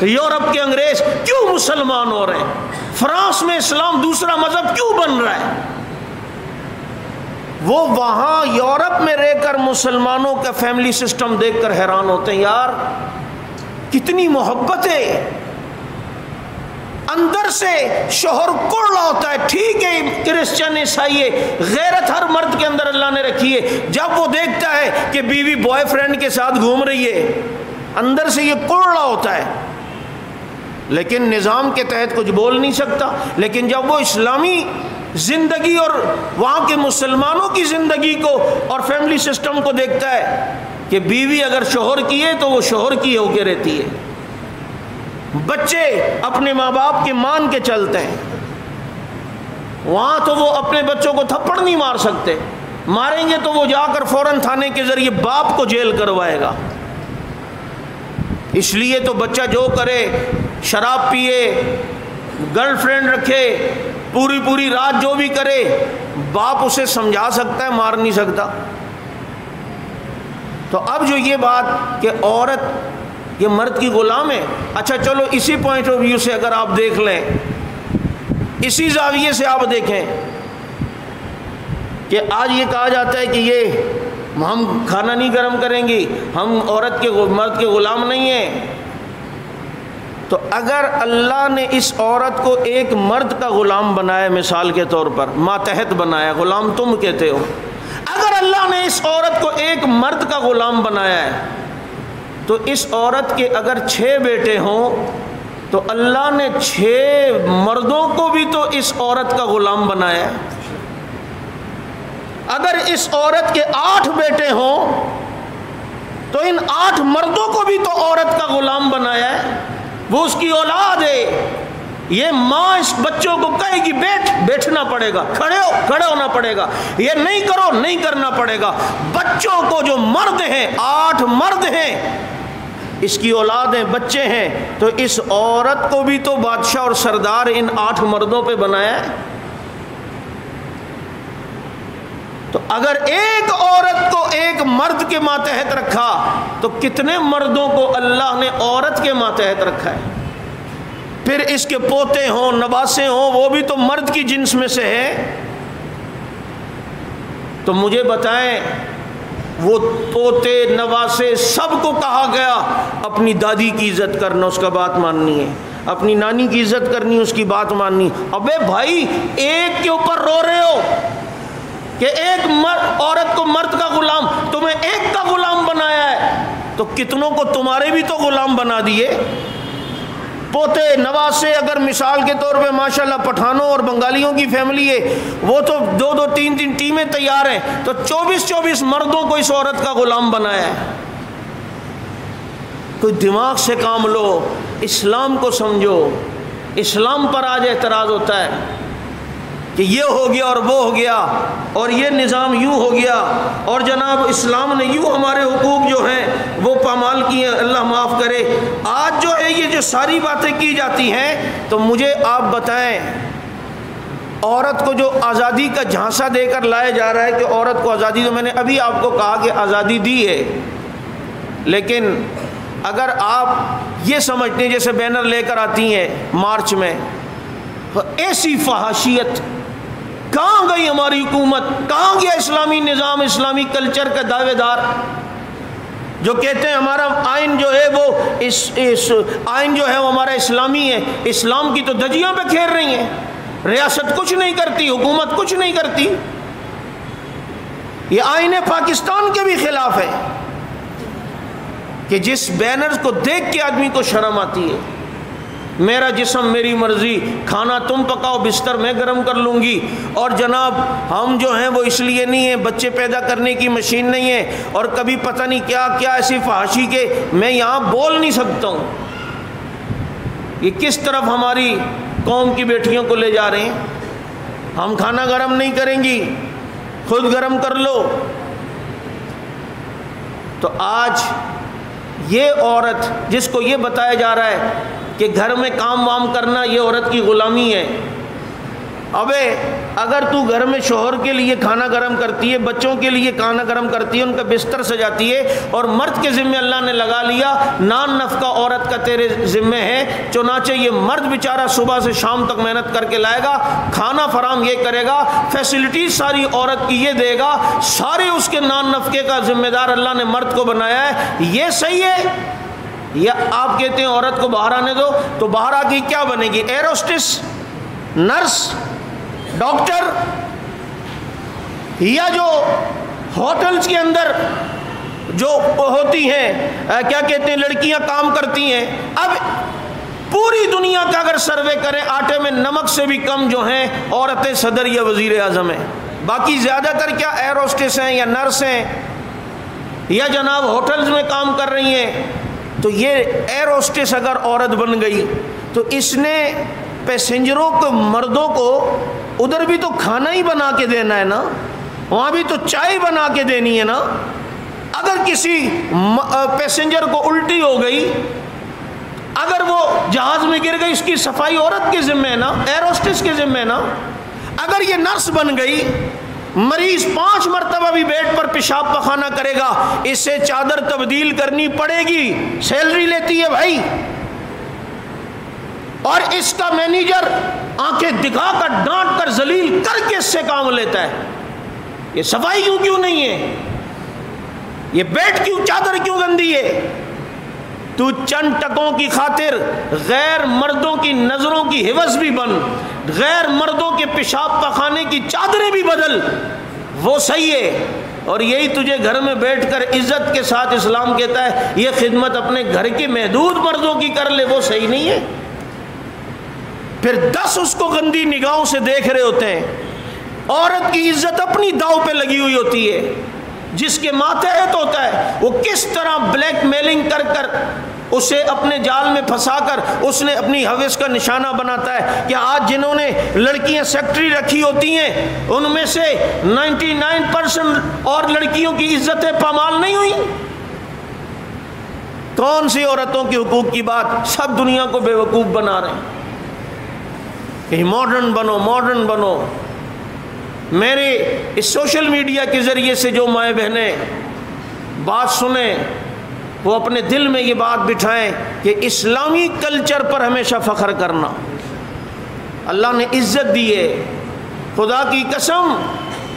یورپ کے انگریز کیوں مسلمان ہو رہے ہیں؟ فرانس میں اسلام دوسرا مذہب کیوں بن رہا ہے؟ وہ وہاں یورپ میں رہ کر مسلمانوں کا فیملی سسٹم دیکھ کر حیران ہوتے ہیں، یار کتنی محبت ہے۔ اندر سے شوہر کوڑا ہوتا ہے، ٹھیک ہے کرسچن عیسائی ہے، غیرت ہر مرد کے اندر اللہ نے رکھی ہے۔ جب وہ دیکھتا ہے کہ بیوی بوائے فرینڈ کے ساتھ گھوم رہی ہے، اندر سے یہ کوڑا ہوتا ہے، لیکن نظام کے تحت کچھ بول نہیں سکتا۔ لیکن جب وہ اسلامی زندگی اور وہاں کے مسلمانوں کی زندگی کو اور فیملی سسٹم کو دیکھتا ہے کہ بیوی اگر شوہر کی ہے تو وہ شوہر کی ہو کے رہتی ہے، بچے اپنے ماں باپ کے مان کے چلتے ہیں، وہاں تو وہ اپنے بچوں کو تھپڑ نہیں مار سکتے، ماریں گے تو وہ جا کر فوراً تھانے کے ذریعے باپ کو جیل کروائے گا۔ اس لیے تو بچہ جو کرے، شراب پیے، گرل فرینڈ رکھے، پوری رات جو بھی کرے، باپ اسے سمجھا سکتا ہے، مار نہیں سکتا۔ تو اب جو یہ بات کہ عورت یہ مرد کی غلام ہے، اچھا چلو اسی پوائنٹ آف ویو سے اگر آپ دیکھ لیں، اسی زاویے سے آپ دیکھیں کہ آج یہ کہا جاتا ہے کہ یہ ہم کھانا نہیں گرم کریں گی، ہم مرد کے غلام نہیں ہیں۔ تو اگر اللہ نے اس عورت کو ایک مرد کا غلام بنایا، مثال کے طور پر ماتحت بنایا، غلام تم کہتے ہو، اگر اللہ نے اس عورت کو ایک مرد کا غلام بنایا ہے، تو اس عورت کے اگر 6 بیٹے ہوں تو اللہ نے 6 مردوں کو بھی تو اس عورت کا غلام بنایا ہے۔ اگر اس عورت کے 8 بیٹے ہوں تو ان 8 مردوں کو بھی تو عورت کا غلام بنایا ہے، وہ اس کی اولاد ہے۔ یہ ماں اس بچوں کو کہے گی بیٹھنا پڑے گا، کھڑے ہونا پڑے گا، یہ نہیں کرو نہیں کرنا پڑے گا۔ بچوں کو جو مرد ہیں، 8 مرد ہیں، اس کی اولاد ہیں، بچے ہیں، تو اس عورت کو بھی تو بادشاہ اور سردار ان 8 مردوں پہ بنایا ہے۔ تو اگر ایک عورت کو ایک مرد کے ماتحت رکھا تو کتنے مردوں کو اللہ نے عورت کے ماتحت رکھا ہے؟ پھر اس کے پوتے ہوں، نواسے ہوں، وہ بھی تو مرد کی جنس میں سے ہے۔ تو مجھے بتائیں، وہ پوتے نواسے سب کو کہا گیا اپنی دادی کی عزت کرنا، اس کا بات ماننی ہے، اپنی نانی کی عزت کرنی، اس کی بات ماننی۔ ابے بھائی، ایک کے اوپر رو رہے ہو کہ ایک عورت کو مرد کا غلام، تمہیں ایک کا غلام بنایا ہے، تو کتنوں کو تمہارے بھی تو غلام بنا دیے۔ پوتے نواسے اگر مثال کے طور پہ ماشاءاللہ پٹھانوں اور بنگالیوں کی فیملی ہے، وہ تو 2-2 3-3 ٹیمیں تیار ہیں، تو 24 مردوں کو اس عورت کا غلام بنایا ہے۔ کوئی دماغ سے کام لو، اسلام کو سمجھو۔ اسلام پر آج اعتراض ہوتا ہے کہ یہ ہو گیا اور وہ ہو گیا اور یہ نظام یوں ہو گیا، اور جناب اسلام نے یوں ہمارے حقوق جو ہیں وہ پامال کیے، اللہ معاف کرے۔ آج جو ہے یہ جو ساری باتیں کی جاتی ہیں، تو مجھے آپ بتائیں، عورت کو جو آزادی کا جھانسا دے کر لایا جا رہا ہے کہ عورت کو آزادی، تو میں نے ابھی آپ کو کہا کہ آزادی دی ہے، لیکن اگر آپ یہ سمجھتے ہیں جیسے بینر لے کر آتی ہیں مارچ میں، ایسی فحاشیت، کہاں گئی ہماری حکومت، کہاں گیا اسلامی نظام، اسلامی کلچر کا دعوے دار؟ جو کہتے ہیں ہمارا آئین جو ہے وہ آئین جو ہے وہ ہمارا اسلامی ہے، اسلام کی تو دھجیاں پہ کھیر رہی ہیں، ریاست کچھ نہیں کرتی، حکومت کچھ نہیں کرتی. یہ آئین پاکستان کے بھی خلاف ہے کہ جس بینرز کو دیکھ کے آدمی کو شرم آتی ہے. میرا جسم میری مرضی، کھانا تم پکاؤ، بستر میں گرم کر لوں گی، اور جناب ہم جو ہیں وہ اس لیے نہیں ہیں، بچے پیدا کرنے کی مشین نہیں ہے، اور کبھی پتہ نہیں کیا کیا ایسی فحاشی کے میں یہاں بول نہیں سکتا ہوں. یہ کس طرف ہماری قوم کی بیٹیوں کو لے جا رہے ہیں. ہم کھانا گرم نہیں کریں گی، خود گرم کر لو. تو آج یہ عورت جس کو یہ بتایا جا رہا ہے کہ گھر میں کام وام کرنا یہ عورت کی غلامی ہے. ابے اگر تو گھر میں شوہر کے لیے کھانا گرم کرتی ہے، بچوں کے لیے کھانا گرم کرتی ہے، ان کا بستر سجاتی ہے، اور مرد کے ذمہ اللہ نے لگا لیا نان نفقہ عورت کا تیرے ذمہ ہے، چنانچہ یہ مرد بیچارہ صبح سے شام تک محنت کر کے لائے گا، کھانا فراہم یہ کرے گا، فیسلٹیز ساری عورت کی یہ دے گا، سارے اس کے نان نفقے کا ذمہ دار اللہ نے مرد کو بنایا ہے. یہ صحیح ہے؟ یا آپ کہتے ہیں عورت کو باہر آنے دو، تو باہر آ کے کیا بنے گی؟ ایئر ہوسٹس، نرس، ڈاکٹر، یا جو ہوٹلز کے اندر جو ہوتی ہیں کیا کہتے ہیں لڑکیاں کام کرتی ہیں. اب پوری دنیا کا اگر سروے کریں، آٹے میں نمک سے بھی کم جو ہیں عورتیں صدر یا وزیر اعظم ہیں. باقی زیادہ تر کیا ایئر ہوسٹس ہیں یا نرس ہیں یا جناب ہوٹلز میں کام کر رہی ہیں. تو یہ ایئر ہوسٹس اگر عورت بن گئی تو اس نے پیسنجروں کو، مردوں کو ادھر بھی تو کھانا ہی بنا کے دینا ہے نا، وہاں بھی تو چائے بنا کے دینی ہے نا. اگر کسی پیسنجر کو الٹی ہو گئی، اگر وہ جہاز میں گر گئی، اس کی صفائی عورت کے ذمہ ہے نا، ایئر ہوسٹس کے ذمہ ہے نا. اگر یہ نرس بن گئی، مریض 5 مرتبہ بھی بیڈ پر پیشاب پخانہ کرے گا، اسے چادر تبدیل کرنی پڑے گی، سیلری لیتی ہے بھائی. اور اس کا مینیجر آنکھیں دکھا کر ڈانٹ کر ذلیل کر کے اس سے کام لیتا ہے. یہ صفائی کیوں نہیں ہے؟ یہ بیڈ کیوں، چادر کیوں گندی ہے؟ تو چند ٹکوں کی خاطر غیر مردوں کی نظروں کی حوث بھی بن، غیر مردوں کے پیشاب پخانے کی چادریں بھی بدل، وہ صحیح ہے. اور یہی تجھے گھر میں بیٹھ کر عزت کے ساتھ اسلام کہتا ہے یہ خدمت اپنے گھر کے محدود مردوں کی کر لے، وہ صحیح نہیں ہے. پھر 10 اس کو گندی نگاہوں سے دیکھ رہے ہوتے ہیں. عورت کی عزت اپنی داؤ پہ لگی ہوئی ہوتی ہے. جس کے ماتحت ہوتا ہے وہ کس طرح بلیک میلنگ کر کر اسے اپنے جال میں پھنسا کر اس نے اپنی حوث کا نشانہ بناتا ہے. کہ آج جنہوں نے لڑکیاں سیکٹری رکھی ہوتی ہیں ان میں سے 99% اور لڑکیوں کی عزتیں پامال نہیں ہوئی. کون سی عورتوں کے حقوق کی بات؟ سب دنیا کو بے وقوف بنا رہے ہیں کہ ماڈرن بنو، ماڈرن بنو. میرے اس سوشل میڈیا کے ذریعے سے جو مائیں بہنیں بات سنیں وہ اپنے دل میں یہ بات بٹھائیں کہ اسلامی کلچر پر ہمیشہ فخر کرنا. اللہ نے عزت دی ہے. خدا کی قسم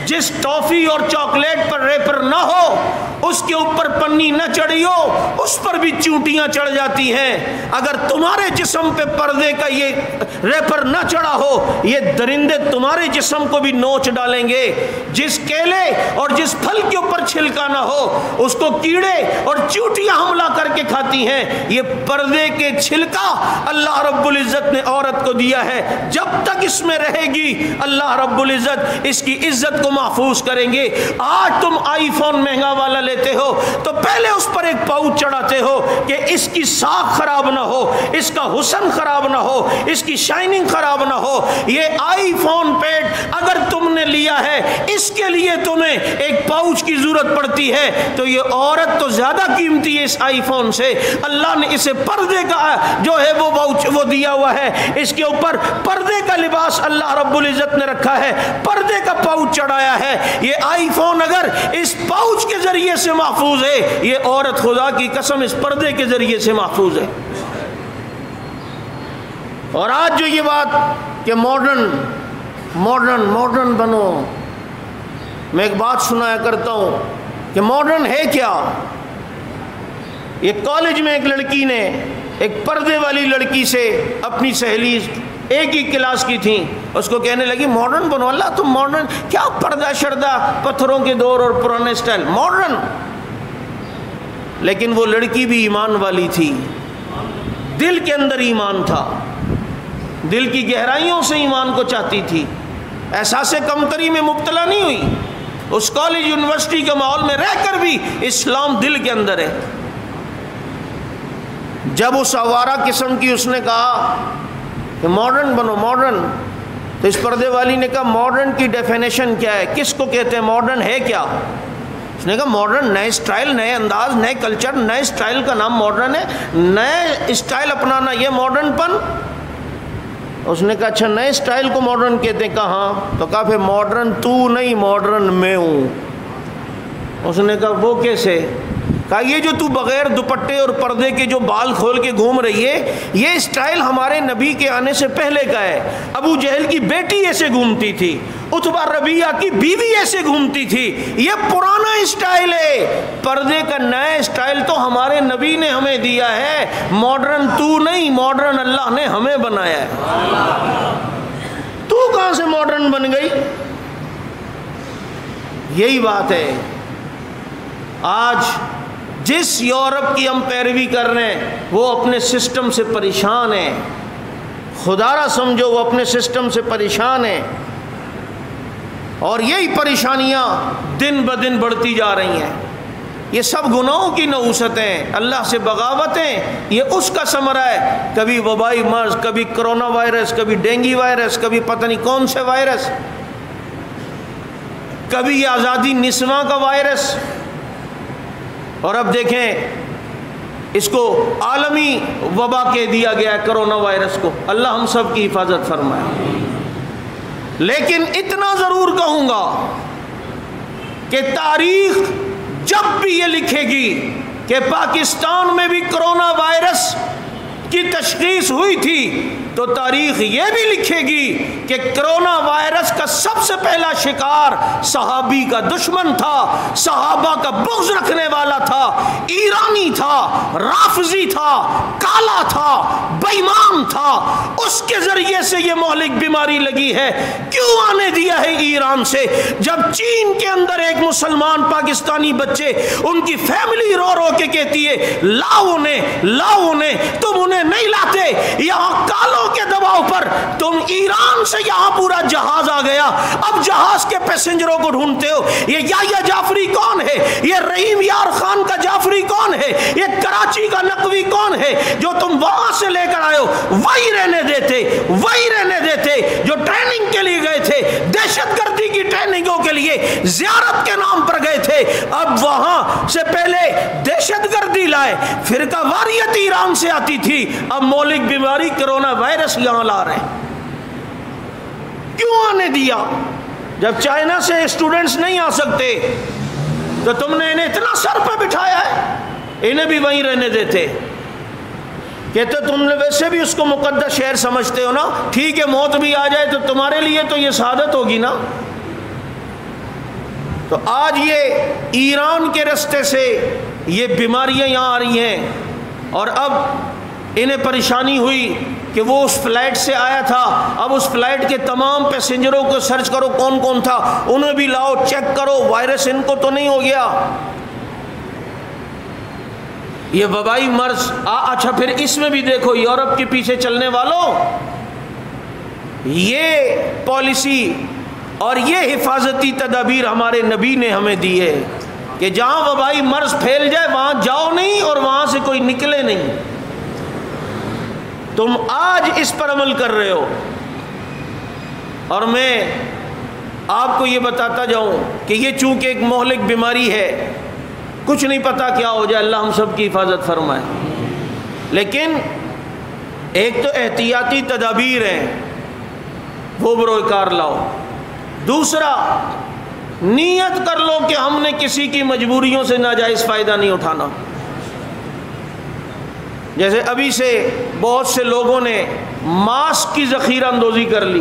جس ٹافی اور چاکلیٹ پر ریپر نہ ہو اس کے اوپر پنی نہ چڑھی ہو اس پر بھی چونٹیاں چڑھ جاتی ہیں. اگر تمہارے جسم پہ پردے کا یہ ریپر نہ چڑھا ہو یہ درندے تمہارے جسم کو بھی نوچ ڈالیں گے. جس کیلے اور جس پھل کے اوپر چھلکا نہ ہو اس کو کیڑے اور چونٹیاں حملہ کر کے کھاتی ہیں. یہ پردے کے چھلکا اللہ رب العزت نے عورت کو دیا ہے. جب تک اس میں رہے گی اللہ رب العزت اس کی عزت کو محفوظ کریں گے. آج تم آئی فون مہنگا والا لیتے ہو تو پہلے اس پر ایک پاؤچ چڑھاتے ہو کہ اس کی ساکھ خراب نہ ہو، اس کا حسن خراب نہ ہو، اس کی شائننگ خراب نہ ہو. یہ آئی فون پیڈ اگر تم نے لیا ہے اس کے لیے تمہیں ایک پاؤچ کی ضرورت پڑتی ہے تو یہ عورت تو زیادہ قیمتی ہے اس آئی فون سے. اللہ نے اسے پردے کا جو ہے وہ پاؤچ وہ دیا ہوا ہے. اس کے اوپر پردے کا لباس اللہ رب العزت نے رکھا ہے، پردے کا پاؤچ چڑھایا ہے. یہ آئی فون اگر اس پاؤچ کے ذریعے سے محفوظ ہے یہ عورت خدا کی قسم اس پردے کے ذریعے سے محفوظ ہے. اور آج جو یہ بات کہ ماڈرن ماڈرن ماڈرن بنو، میں ایک بات سنایا کرتا ہوں کہ ماڈرن ہے کیا؟ یہ کالج میں ایک لڑکی نے ایک پردے والی لڑکی سے اپنی سہیلی ایک ہی کلاس کی تھیں، اس کو کہنے لگی ماڈرن بنو، اللہ تم ماڈرن کیا، پردہ شردہ پتھروں کے دور اور پرانے سٹائل ماڈرن. لیکن وہ لڑکی بھی ایمان والی تھی، دل کے اندر ایمان تھا، دل کی گہرائیوں سے ایمان کو چاہتی تھی، احساس کمتری میں مبتلا نہیں ہوئی. اس کالج یونیورسٹی کے ماحول میں رہ کر بھی اسلام دل کے اندر ہے. جب اس آوارہ قسم کی اس نے کہا کہ ماڈرن بنو ماڈرن، تو اس پردے والی نے کہا ماڈرن کی ڈیفینیشن کیا ہے، کس کو کہتے ہیں ماڈرن ہے کیا؟ اس نے کہا ماڈرن نئے سٹائل، نئے انداز، نئے کلچر، نئے سٹائل کا نام ماڈرن ہے، نئے سٹائل اپنانا یہ ماڈرن پن. اس نے کہا اچھا نئے سٹائل کو ماڈرن کہتے ہیں؟ کہا ہاں. تو کہا پھر ماڈرن تو نہیں، ماڈرن میں ہوں. اس نے کہا وہ کیسے؟ کہا یہ جو تو بغیر دوپٹے اور پردے کے جو بال کھول کے گھوم رہی ہے، یہ سٹائل ہمارے نبی کے آنے سے پہلے کا ہے. ابو جہل کی بیٹی ایسے گھومتی تھی، عتبہ ربیعہ کی بیوی ایسے گھومتی تھی، یہ پرانا سٹائل ہے. پردے کا نیا سٹائل تو ہمارے نبی نے ہمیں دیا ہے، ماڈرن تو نہیں، ماڈرن اللہ نے ہمیں بنایا ہے. تو کہاں سے ماڈرن بن گئی؟ یہی بات ہے. آج جس یورپ کی ہم پیروی کر رہے ہیں وہ اپنے سسٹم سے پریشان ہیں. خدا را سمجھو وہ اپنے سسٹم سے پریشان ہیں، اور یہی پریشانیاں دن بدن بڑھتی جا رہی ہیں. یہ سب گناہوں کی نحوستیں، اللہ سے بغاوتیں، یہ اس کا ثمرہ ہے. کبھی وبائی مرض، کبھی کرونا وائرس، کبھی ڈینگی وائرس، کبھی پتہ نہیں کون سے وائرس، کبھی یہ آزادی نسواں کا وائرس. اور اب دیکھیں اس کو عالمی وبا کہہ دیا گیا ہے، کرونا وائرس کو. اللہ ہم سب کی حفاظت فرمائے. لیکن اتنا ضرور کہوں گا کہ تاریخ جب بھی یہ لکھے گی کہ پاکستان میں بھی کرونا وائرس کی تشخیص ہوئی تھی، تو تاریخ یہ بھی لکھے گی کہ کرونا وائرس کا سب سے پہلا شکار صحابی کا دشمن تھا، صحابہ کا بغض رکھنے والا تھا، ایرانی تھا، رافضی تھا، کالا تھا، بے ایمان تھا. اس کے ذریعے سے یہ مہلک بیماری لگی ہے. کیوں آنے دیا ہے ایران سے؟ جب چین کے اندر ایک مسلمان پاکستانی بچے، ان کی فیملی رو رو کے کہتی ہے لاؤ انہیں، لاؤ انہیں، تم انہیں نہیں لاتے. یہاں کالوں کے دباؤ پر تم ایران سے یہاں پورا جہاز آ گیا. اب جہاز کے پیسنجروں کو ڈھونڈتے ہو. یہ یحییٰ جعفری کون ہے؟ یہ رحیم یار خان کا جعفری کون ہے؟ یہ کراچی کا نقوی کون ہے جو تم وہاں سے لے کر آئے ہو؟ وہی رہنے دیتے، وہی رہنے دیتے جو ٹریننگ کے لیے گئے تھے، دہشت گردی کی ٹریننگوں کے لیے زیارت کے نام پر گئے تھے. اب وہاں سے پہلے دہشت گردی لائے، فرقہ واریت ایران سے آتی تھی، اب مولک بیماری کرونا وائرس یہاں لا رہے ہیں. کیوں آنے دیا؟ جب چائنا سے اسٹوڈنٹس نہیں آ سکتے تو تم نے انہیں اتنا سر پہ بٹھایا ہے، انہیں بھی وہیں رہنے دیتے. کہتے تم نے ویسے بھی اس کو مقدس شہر سمجھتے ہو نا، ٹھیک ہے موت بھی آ جائے تو تمہارے لیے تو یہ سعادت ہوگی نا. تو آج یہ ایران کے رستے سے یہ بیماریاں یہاں آ رہی ہیں، اور اب انہیں پریشانی ہوئی کہ وہ اس فلائٹ سے آیا تھا. اب اس فلائٹ کے تمام پیسنجروں کو سرچ کرو کون کون تھا، انہیں بھی لاؤ چیک کرو وائرس ان کو تو نہیں ہو گیا. یہ وبائی مرض اچھا پھر اس میں بھی دیکھو یورپ کے پیچھے چلنے والوں، یہ پالیسی اور یہ حفاظتی تدابیر ہمارے نبی نے ہمیں دی ہے کہ جہاں وبائی مرض پھیل جائے وہاں جاؤ نہیں اور وہاں سے کوئی نکلے نہیں. تم آج اس پر عمل کر رہے ہو، اور میں آپ کو یہ بتاتا جاؤں کہ یہ چونکہ ایک مہلک بیماری ہے، کچھ نہیں پتا کیا ہو جائے، اللہ ہم سب کی حفاظت فرمائے. لیکن ایک تو احتیاطی تدابیر ہیں، وہ بروئے کار لاؤ. دوسرا، نیت کر لو کہ ہم نے کسی کی مجبوریوں سے ناجائز فائدہ نہیں اٹھانا. جیسے ابھی سے بہت سے لوگوں نے ماسک کی ذخیرہ اندوزی کر لی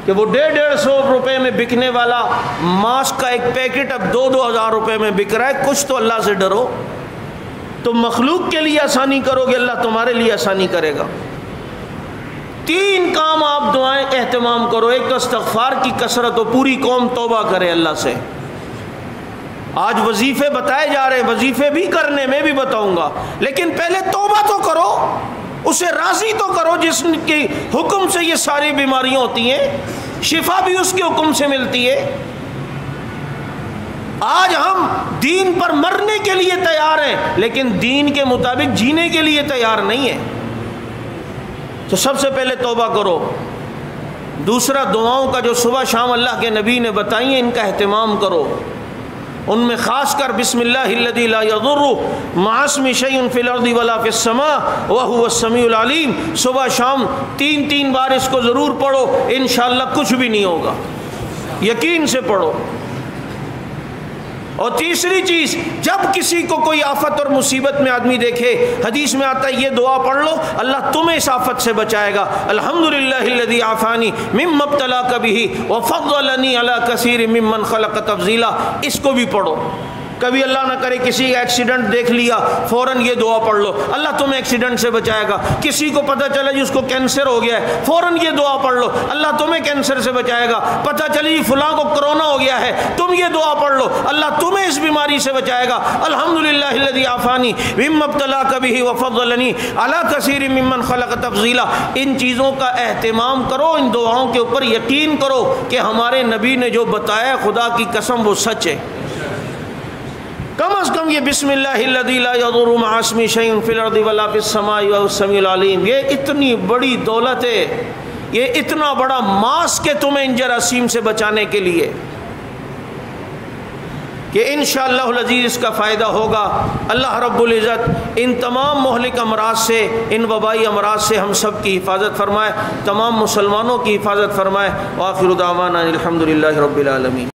کہ وہ 150 روپے میں بکنے والا ماسک کا ایک پیکٹ اب 2,000 روپے میں بک رہا ہے. کچھ تو اللہ سے ڈرو. تم مخلوق کے لیے آسانی کرو گے، اللہ تمہارے لیے آسانی کرے گا۔ 3 کام آپ دعائیں اہتمام کرو، ایک تو استغفار کی کثرت ہو، پوری قوم توبہ کرے اللہ سے۔ آج وظیفے بتائے جا رہے ہیں، وظیفے بھی کرنے میں بھی بتاؤں گا، لیکن پہلے توبہ تو کرو، اسے راضی تو کرو جس کے حکم سے یہ ساری بیماریاں ہوتی ہیں، شفا بھی اس کے حکم سے ملتی ہے۔ آج ہم دین پر مرنے کے لیے تیار ہیں لیکن دین کے مطابق جینے کے لیے تیار نہیں ہیں۔ تو سب سے پہلے توبہ کرو۔ دوسرا، دعاؤں کا جو صبح شام اللہ کے نبی نے بتائی ہیں ان کا اہتمام کرو، ان میں خاص کر بسم اللہ الذی لا یضر مع اسمہ شیء فی الارض ولا فی السماء وہو السمیع العلیم، صبح شام 3 بار اس کو ضرور پڑھو، انشاءاللہ کچھ بھی نہیں ہوگا، یقین سے پڑھو۔ اور تیسری چیز، جب کسی کو کوئی آفت اور مصیبت میں آدمی دیکھے، حدیث میں آتا ہے یہ دعا پڑھ لو، اللہ تمہیں اس آفت سے بچائے گا۔ الحمدللہ الذی عافانی مما ابتلاک بہ وفضلنی علی کثیر ممن خلق تفضیلا، اس کو بھی پڑھو۔ کبھی اللہ نہ کرے کسی کا ایکسیڈنٹ دیکھ لیا، فوراً یہ دعا پڑھ لو، اللہ تمہیں ایکسیڈنٹ سے بچائے گا۔ کسی کو پتہ چلا جس کو کینسر ہو گیا ہے، فوراً یہ دعا پڑھ لو، اللہ تمہیں کینسر سے بچائے گا۔ پتہ چلی فلاں کو کرونا ہو گیا ہے، تم یہ دعا پڑھ لو، اللہ تمہیں اس بیماری سے بچائے گا۔ الحمدللہ الذی عافانی مما ابتلاک بہ وفضلنی علی کثیر ممن خلق تفضیلا۔ ان چیزوں کا اہتمام کرو، ان دعاؤں کے اوپر یقین کرو کہ ہمارے نبی نے جو بتایا خدا کی قسم وہ سچ ہے۔ کم از کم یہ بسم اللہ الذی لا یضر مع اسمہ شیء فی الارض ولا فی السماء وہو السمیع العلیم، یہ اتنی بڑی دولت ہے، یہ اتنا بڑا ماسک ہے تمہیں ان جراثیم سے بچانے کے لیے کہ انشاءاللہ العزیز اس کا فائدہ ہوگا۔ اللہ رب العزت ان تمام مہلک امراض سے، ان وبائی امراض سے ہم سب کی حفاظت فرمائے، تمام مسلمانوں کی حفاظت فرمائے۔ وآخر دعوانا الحمدللہ رب العالمین۔